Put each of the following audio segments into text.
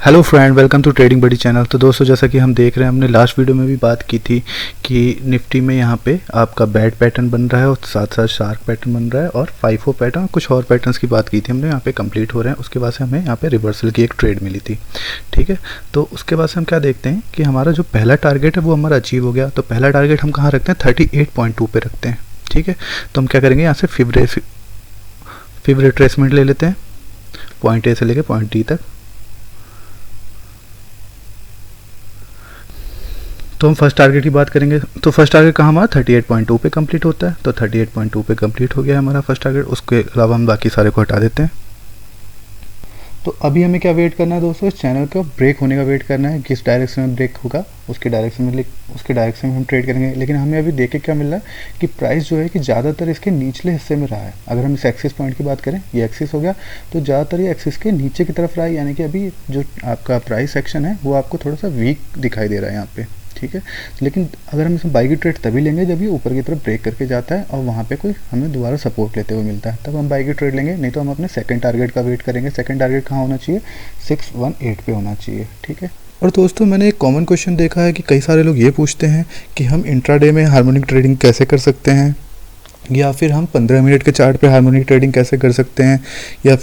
Hello friend, welcome to trading buddy channel. तो दोस्तों, जैसा कि हम देख रहे हैं, हमने लास्ट वीडियो में भी बात की थी कि निफ्टी में यहाँ पे आपका बैड पैटर्न बन रहा है और साथ साथ शार्क पैटर्न बन रहा है और 5-4 पैटर्न, कुछ और पैटर्न्स की बात की थी हमने। यहाँ पे कंप्लीट हो रहे हैं। उसके बाद से हमें यहाँ पे रिवर्सल की एक ट्रेड मिली थी, ठीक है। तो उसके बाद से हम क्या देखते हैं कि हमारा जो पहला टारगेट है वो हमारा अचीव हो गया। तो पहला टारगेट हम कहाँ रखते हैं? 38.2 पे रखते हैं, ठीक है। तो हम क्या करेंगे, यहाँ से फिब रिट्रेसमेंट ले लेते हैं पॉइंट ए से लेके पॉइंट डी तक। तो हम फर्स्ट टारगेट की बात करेंगे। तो फर्स्ट टारगेट कहाँ हमारा 38.2 पे कंप्लीट होता है। तो 38.2 पे कंप्लीट हो गया है हमारा फर्स्ट टारगेट। उसके अलावा हम बाकी सारे को हटा देते हैं। तो अभी हमें क्या वेट करना है दोस्तों? इस चैनल का ब्रेक होने का वेट करना है। किस डायरेक्शन में ब्रेक होगा उसके डायरेक्शन में हम ट्रेड करेंगे। लेकिन हमें अभी देख के क्या मिल रहा है कि प्राइस जो है कि ज़्यादातर इसके निचले हिस्से में रहा है। अगर हम इस एक्सिस पॉइंट की बात करें, ये एक्सिस हो गया, तो ज़्यादातर ये एक्सिस के नीचे की तरफ रहा है। यानी कि अभी जो आपका प्राइस सेक्शन है वो आपको थोड़ा सा वीक दिखाई दे रहा है यहाँ पे, ठीक है। लेकिन अगर हम इसमें बाई की ट्रेड तभी लेंगे जब ये ऊपर की तरफ ब्रेक करके जाता है और वहाँ पे कोई हमें दोबारा सपोर्ट लेते हुए मिलता है, तब हम बाई की ट्रेड लेंगे। नहीं तो हम अपने सेकंड टारगेट का वेट करेंगे। सेकंड टारगेट कहाँ होना चाहिए? 618 पे होना चाहिए, ठीक है। और दोस्तों, मैंने एक कॉमन क्वेश्चन देखा है कि कई सारे लोग ये पूछते हैं कि हम इंट्राडे में हार्मोनिक ट्रेडिंग कैसे कर सकते हैं, या फिर हम 15 मिनट के चार्ट पे हार्मोनिक ट्रेडिंग कैसे कर सकते हैं, या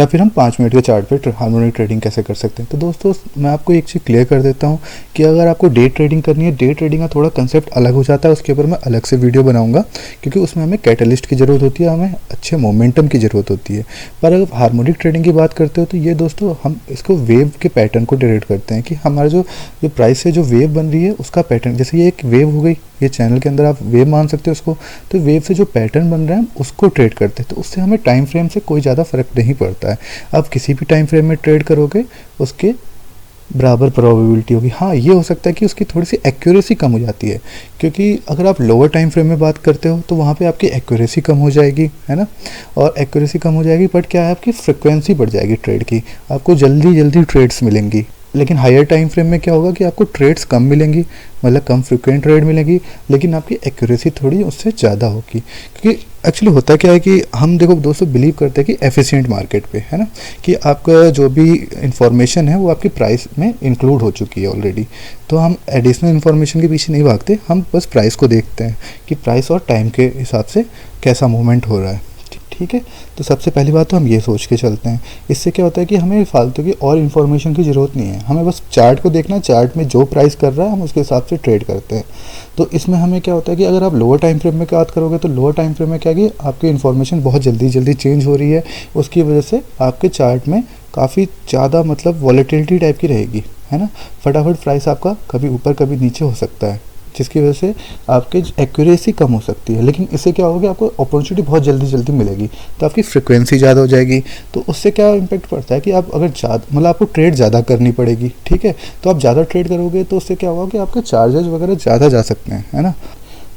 फिर हम 5 मिनट के चार्ट पे हार्मोनिक ट्रेडिंग कैसे कर सकते हैं। तो दोस्तों, मैं आपको एक चीज़ क्लियर कर देता हूँ कि अगर आपको डे ट्रेडिंग करनी है, डे ट्रेडिंग का थोड़ा कंसेप्ट अलग हो जाता है। उसके ऊपर मैं अलग से वीडियो बनाऊंगा, क्योंकि उसमें हमें कैटलिस्ट की ज़रूरत होती है, हमें अच्छे मोमेंटम की ज़रूरत होती है। पर अगर हार्मोनिक ट्रेडिंग की बात करते हो तो ये दोस्तों, हम इसको वेव के पैटर्न को ट्रेड करते हैं कि हमारा जो प्राइस से जो वेव बन रही है उसका पैटर्न, जैसे ये एक वेव हो गई, ये चैनल के अंदर आप वेव मान सकते हो उसको। तो वेव से जो पैटर्न बन रहा है हम उसको ट्रेड करते हैं। तो उससे हमें टाइम फ्रेम से कोई ज़्यादा फर्क नहीं पड़ता है। आप किसी भी टाइम फ्रेम में ट्रेड करोगे उसके बराबर प्रोबेबिलिटी होगी। हाँ, ये हो सकता है कि उसकी थोड़ी सी एक्यूरेसी कम हो जाती है, क्योंकि अगर आप लोअर टाइम फ्रेम में बात करते हो तो वहाँ पे आपकी एक्यूरेसी कम हो जाएगी, है ना। और एक्यूरेसी कम हो जाएगी, बट क्या है, आपकी फ्रिक्वेंसी बढ़ जाएगी ट्रेड की, आपको जल्दी जल्दी ट्रेड्स मिलेंगी। लेकिन हायर टाइम फ्रेम में क्या होगा कि आपको ट्रेड्स कम मिलेंगी, मतलब कम फ्रिक्वेंट ट्रेड मिलेगी, लेकिन आपकी एक्यूरेसी थोड़ी उससे ज़्यादा होगी। क्योंकि एक्चुअली होता क्या है कि हम देखो दोस्तों बिलीव करते हैं कि एफिशिएंट मार्केट पे, है ना, कि आपका जो भी इंफॉर्मेशन है वो आपकी प्राइस में इंक्लूड हो चुकी है ऑलरेडी। तो हम एडिशनल इन्फॉर्मेशन के पीछे नहीं भागते, हम बस प्राइस को देखते हैं कि प्राइस और टाइम के हिसाब से कैसा मूवमेंट हो रहा है, ठीक है। तो सबसे पहली बात तो हम ये सोच के चलते हैं। इससे क्या होता है कि हमें फालतू की और इन्फॉर्मेशन की ज़रूरत नहीं है, हमें बस चार्ट को देखना है, चार्ट में जो प्राइस कर रहा है हम उसके हिसाब से ट्रेड करते हैं। तो इसमें हमें क्या होता है कि अगर आप लोअर टाइम फ्रेम में बात करोगे तो लोअर टाइम फ्रेम में क्या कि आपकी इन्फॉर्मेशन बहुत जल्दी जल्दी चेंज हो रही है, उसकी वजह से आपके चार्ट में काफ़ी ज़्यादा मतलब वॉलेटिलिटी टाइप की रहेगी, है ना। फटाफट प्राइस आपका कभी ऊपर कभी नीचे हो सकता है, जिसकी वजह से आपकी एक्यूरेसी कम हो सकती है। लेकिन इससे क्या होगा, आपको अपॉर्चुनिटी बहुत जल्दी जल्दी मिलेगी, तो आपकी फ्रिक्वेंसी ज़्यादा हो जाएगी। तो उससे क्या इम्पेक्ट पड़ता है कि आप अगर ज़्यादा मतलब आपको ट्रेड ज़्यादा करनी पड़ेगी, ठीक है। तो आप ज़्यादा ट्रेड करोगे तो उससे क्या होगा कि आपके चार्जेस वगैरह ज़्यादा जा सकते हैं, है ना।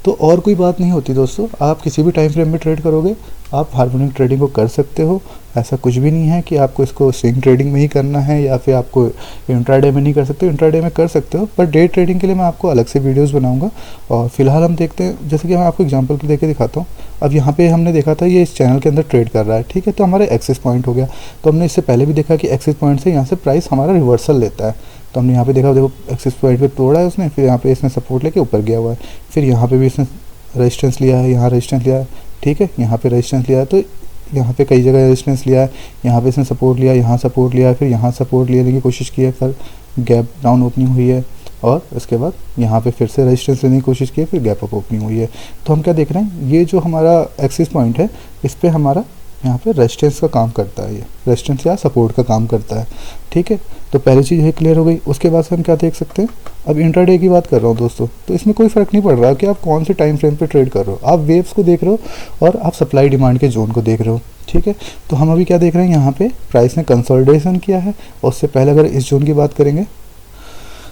तो और कोई बात नहीं होती दोस्तों, आप किसी भी टाइम फ्रेम में ट्रेड करोगे, आप हार्मोनिक ट्रेडिंग को कर सकते हो। ऐसा कुछ भी नहीं है कि आपको इसको स्विंग ट्रेडिंग में ही करना है या फिर आपको इंट्राडे में नहीं कर सकते। इंट्राडे में कर सकते हो, पर डे ट्रेडिंग के लिए मैं आपको अलग से वीडियोस बनाऊंगा। और फिलहाल हम देखते हैं, जैसे कि मैं आपको एग्जांपल के देके दिखाता हूँ। अब यहाँ पे हमने देखा था ये इस चैनल के अंदर ट्रेड कर रहा है, ठीक है। तो हमारा एक्सेस पॉइंट हो गया। तो हमने इससे पहले भी देखा कि एक्सेस पॉइंट से यहाँ से प्राइस हमारा रिवर्सल लेता है। तो हमने यहाँ पे देखा, देखो एक्सेस पॉइंट पे तोड़ा है उसने, फिर यहाँ पे इसने सपोर्ट लेके ऊपर गया हुआ है, फिर यहाँ पे भी इसने रेजिस्टेंस लिया है, यहाँ रेजिस्टेंस लिया है, ठीक है, यहाँ पे रेजिस्टेंस लिया है। तो यहाँ पे कई जगह रेजिस्टेंस लिया है, यहाँ पे इसने सपोर्ट लिया, यहाँ सपोर्ट लिया, फिर यहाँ सपोर्ट लेने की कोशिश की है, फिर गैप डाउन ओपनिंग हुई है, और उसके बाद यहाँ पे फिर से रेजिस्टेंस लेने की कोशिश की है, फिर गैप अप ओपनिंग हुई है। तो हम क्या देख रहे हैं, ये जो हमारा एक्सिस पॉइंट है इस पर हमारा यहाँ पे रेजिस्टेंस का काम करता है, ये रेजिस्टेंस या सपोर्ट का काम करता है, ठीक है। तो पहली चीज़ ये क्लियर हो गई। उसके बाद से हम क्या देख सकते हैं, अब इंट्राडे की बात कर रहा हूँ दोस्तों, तो इसमें कोई फ़र्क नहीं पड़ रहा कि आप कौन से टाइम फ्रेम पे ट्रेड कर रहे हो, आप वेव्स को देख रहे हो और आप सप्लाई डिमांड के जोन को देख रहे हो, ठीक है। तो हम अभी क्या देख रहे हैं, यहाँ पे प्राइस ने कंसोलिडेशन किया है। और उससे पहले अगर इस जोन की बात करेंगे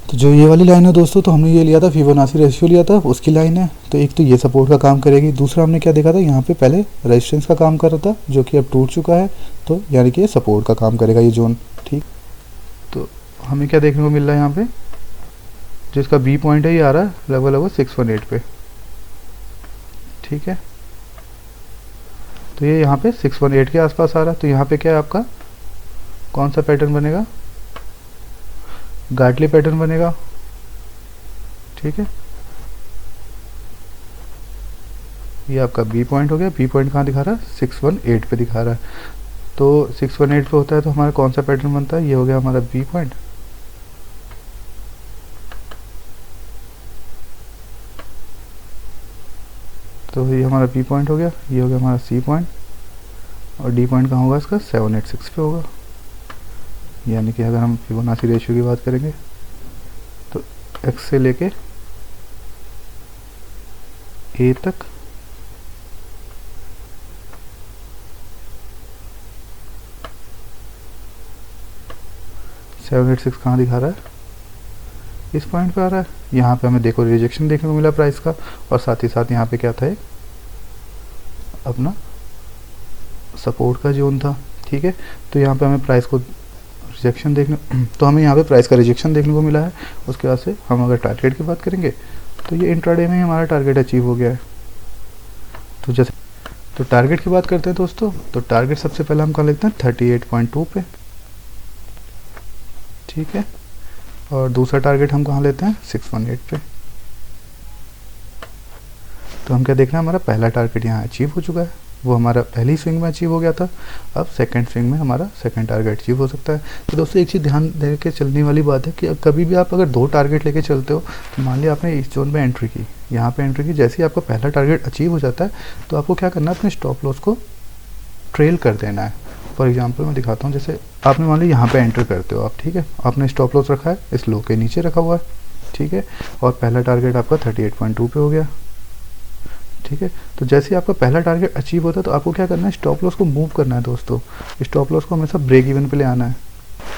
तो जो ये वाली लाइन है दोस्तों, तो हमने ये लिया था फिबोनाची रेशियो लिया था, उसकी लाइन है। तो एक तो ये सपोर्ट का काम करेगी, दूसरा हमने क्या देखा था, यहाँ पे पहले रेजिस्टेंस का काम कर रहा था जो कि अब टूट चुका है, तो यानी कि ये सपोर्ट का काम करेगा ये जोन, ठीक। तो हमें क्या देखने को मिल रहा है यहाँ पे, जिसका बी पॉइंट है ये आ रहा है लगभग 618 पे, ठीक है। तो ये यहाँ पे 618 के आसपास आ रहा है। तो यहाँ पे क्या है आपका कौन सा पैटर्न बनेगा, गार्टले पैटर्न बनेगा, ठीक है। ये आपका बी पॉइंट हो गया। बी पॉइंट कहाँ दिखा रहा है? 618 पे दिखा रहा है। तो 618 पे होता है तो हमारा कौन सा पैटर्न बनता है? ये हो गया हमारा बी पॉइंट। तो ये हमारा बी पॉइंट हो गया, ये हो गया हमारा सी पॉइंट, और डी पॉइंट कहाँ होगा इसका? 786 पे होगा। यानी कि अगर हम फिबोनाची रेशियो की बात करेंगे तो एक्स से लेके ए तक 786 कहाँ दिखा रहा है? इस पॉइंट पे आ रहा है। यहाँ पे हमें देखो रिजेक्शन देखने को मिला प्राइस का, और साथ ही साथ यहाँ पे क्या था? एक अपना सपोर्ट का जोन था, ठीक है। तो यहाँ पे हमें प्राइस को रिजेक्शन देखने तो हमें यहाँ पे प्राइस का रिजेक्शन देखने को मिला है। उसके बाद से हम अगर टारगेट की बात करेंगे तो ये इंट्राडे में ही हमारा टारगेट अचीव हो गया है। तो जैसे तो टारगेट की बात करते हैं दोस्तों, तो टारगेट सबसे पहले हम कहाँ लेते हैं? 38.2 पे, ठीक है। और दूसरा टारगेट हम कहाँ लेते हैं? 618 पे। तो हम क्या देख रहे हैं? हमारा पहला टारगेट यहाँ अचीव हो चुका है, वो हमारा पहली स्विंग में अचीव हो गया था। अब सेकंड स्विंग में हमारा सेकंड टारगेट अचीव हो सकता है। तो दोस्तों एक चीज़ ध्यान दे के चलने वाली बात है कि कभी भी आप अगर दो टारगेट लेके चलते हो, तो मान लिया आपने इस जोन में एंट्री की, यहाँ पे एंट्री की, जैसे ही आपका पहला टारगेट अचीव हो जाता है तो आपको क्या करना है? अपने स्टॉप लॉस को ट्रेल कर देना है। फॉर एग्जांपल मैं दिखाता हूँ, जैसे आपने मान लिया यहाँ पे एंटर करते हो आप, ठीक है। आपने स्टॉप लॉस रखा है इस लो के नीचे रखा हुआ है, ठीक है। और पहला टारगेट आपका 38.2 पे हो गया, ठीक है। तो जैसे ही आपका पहला टारगेट अचीव होता है तो आपको क्या करना है? स्टॉप लॉस को मूव करना है दोस्तों। स्टॉप लॉस को हमेशा ब्रेक इवन पे ले आना है।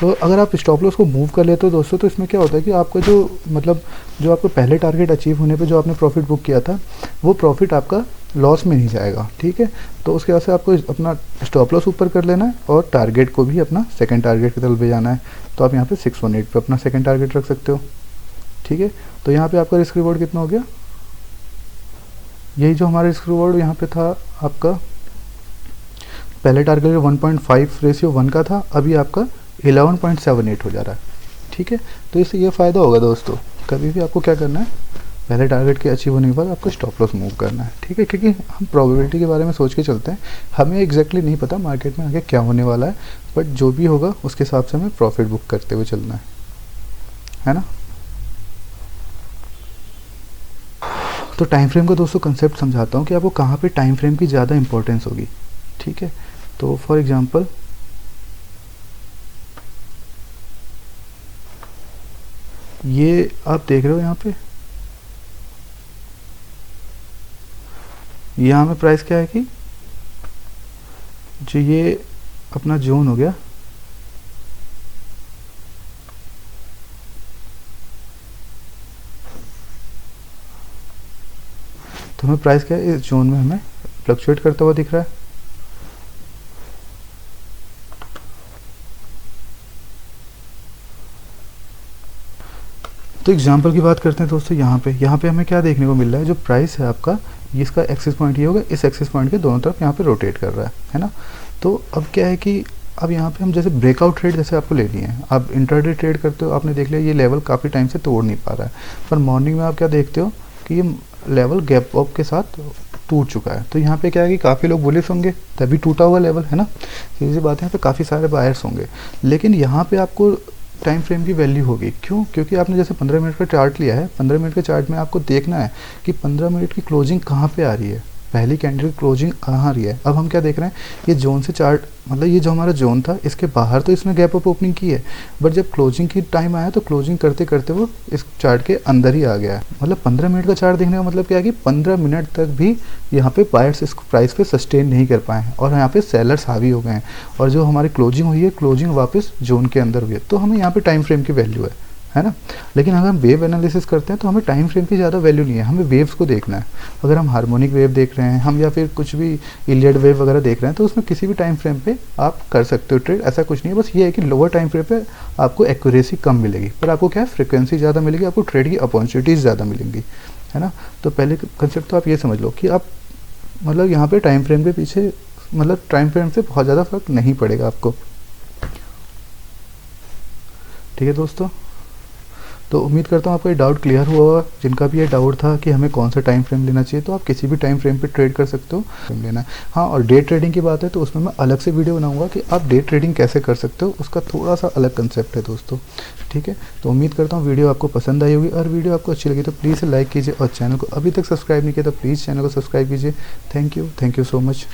तो अगर आप स्टॉप लॉस को मूव कर लेते हो दोस्तों, तो इसमें क्या होता है कि आपका जो मतलब जो आपको पहले टारगेट अचीव होने पे जो आपने प्रॉफिट बुक किया था, वो प्रॉफिट आपका लॉस में नहीं जाएगा, ठीक है। तो उसके बाद से आपको अपना स्टॉप लॉस ऊपर कर लेना है और टारगेट को भी अपना सेकंड टारगेट की तरफ ले जाना है। तो आप यहाँ पे 618 पे अपना सेकंड टारगेट रख सकते हो, ठीक है। तो यहाँ पे आपका रिस्क रिवॉर्ड कितना हो गया? यही जो हमारा रिस्क रिवॉर्ड यहाँ पे था आपका, पहले टारगेट 1.5 रेशियो 1 का था, अभी आपका 11.78 हो जा रहा है, ठीक है। तो इससे ये फ़ायदा होगा दोस्तों, कभी भी आपको क्या करना है? पहले टारगेट के अचीव होने के बाद आपको स्टॉप लॉस मूव करना है, ठीक है। क्योंकि हम प्रोबेबिलिटी के बारे में सोच के चलते हैं, हमें एग्जैक्टली नहीं पता मार्केट में आगे क्या होने वाला है, बट जो भी होगा उसके हिसाब से हमें प्रॉफिट बुक करते हुए चलना है ना। तो टाइम फ्रेम का दोस्तों कंसेप्ट समझाता हूँ कि आपको कहाँ पे टाइम फ्रेम की ज़्यादा इंपॉर्टेंस होगी, ठीक है। तो फॉर एग्जांपल ये आप देख रहे हो यहाँ में प्राइस क्या है कि जो ये अपना जोन हो गया, तो हमें प्राइस क्या है? इस जोन में हमें फ्लक्चुएट करता हुआ दिख रहा है। तो एग्जांपल की बात करते हैं दोस्तों, यहाँ पे हमें क्या देखने को मिल रहा है? जो प्राइस है आपका, ये इसका एक्सिस पॉइंट ये होगा, इस एक्सिस पॉइंट के दोनों तरफ यहाँ पे रोटेट कर रहा है ना। तो अब क्या है कि अब यहाँ पे हम जैसे ब्रेकआउट ट्रेड जैसे आपको लेनी है, आप इंट्राडे ट्रेड करते हो, आपने देख लिया ये लेवल काफ़ी टाइम से तोड़ नहीं पा रहा है, पर मॉर्निंग में आप क्या देखते हो कि ये लेवल गैप अप के साथ टूट चुका है। तो यहाँ पे क्या है कि काफ़ी लोग बुलिश होंगे, तभी टूटा हुआ लेवल है ना, सीधी सी बात है। यहाँ पे काफ़ी सारे बायर्स होंगे, लेकिन यहाँ पे आपको टाइम फ्रेम की वैल्यू होगी। क्यों? क्योंकि आपने जैसे 15 मिनट का चार्ट लिया है, 15 मिनट के चार्ट में आपको देखना है कि 15 मिनट की क्लोजिंग कहाँ पे आ रही है, पहली कैंडल की क्लोजिंग कहाँ आ रही है। अब हम क्या देख रहे हैं? ये जोन से चार्ट, मतलब ये जो हमारा जोन था इसके बाहर तो इसमें गैप अप ओपनिंग की है, बट जब क्लोजिंग की टाइम आया तो क्लोजिंग करते करते वो इस चार्ट के अंदर ही आ गया है। मतलब 15 मिनट का चार्ट देखने का मतलब क्या है कि 15 मिनट तक भी यहाँ पे बायर्स इस प्राइस पे सस्टेन नहीं कर पाए हैं और यहाँ पे सेलर्स हावी हो गए हैं, और जो हमारी क्लोजिंग हुई है, क्लोजिंग वापस जोन के अंदर हुई है। तो हमें यहाँ पे टाइम फ्रेम की वैल्यू है ना। लेकिन अगर हम वेव एनालिसिस करते हैं तो हमें टाइम फ्रेम की ज़्यादा वैल्यू नहीं है, हमें वेव्स को देखना है। अगर हम हार्मोनिक वेव देख रहे हैं हम, या फिर कुछ भी इलियड वेव वगैरह देख रहे हैं, तो उसमें किसी भी टाइम फ्रेम पे आप कर सकते हो ट्रेड, ऐसा कुछ नहीं है। बस ये है कि लोअर टाइम फ्रेम पे आपको एक्यूरेसी कम मिलेगी, पर आपको क्या है, फ्रिक्वेंसी ज़्यादा मिलेगी, आपको ट्रेड की अपॉर्चुनिटीज़ ज़्यादा मिलेंगी, है ना। तो पहले कंसेप्ट तो आप ये समझ लो कि आप मतलब यहाँ पे टाइम फ्रेम के पीछे, मतलब टाइम फ्रेम से बहुत ज़्यादा फर्क नहीं पड़ेगा आपको, ठीक है दोस्तों। तो उम्मीद करता हूँ आपको ये डाउट क्लियर हुआ होगा। जिनका भी ये डाउट था कि हमें कौन सा टाइम फ्रेम लेना चाहिए, तो आप किसी भी टाइम फ्रेम पे ट्रेड कर सकते हो, फ्रेम लेना है। हाँ, और डे ट्रेडिंग की बात है तो उसमें मैं अलग से वीडियो बनाऊंगा कि आप डे ट्रेडिंग कैसे कर सकते हो, उसका थोड़ा सा अलग कंसेप्ट है दोस्तों, ठीक है। तो उम्मीद करता हूँ वीडियो आपको पसंद आई होगी, और वीडियो आपको अच्छी लगी तो प्लीज़ लाइक कीजिए, और चैनल को अभी तक सब्सक्राइब नहीं किया तो प्लीज़ चैनल को सब्सक्राइब कीजिए। Thank you so much.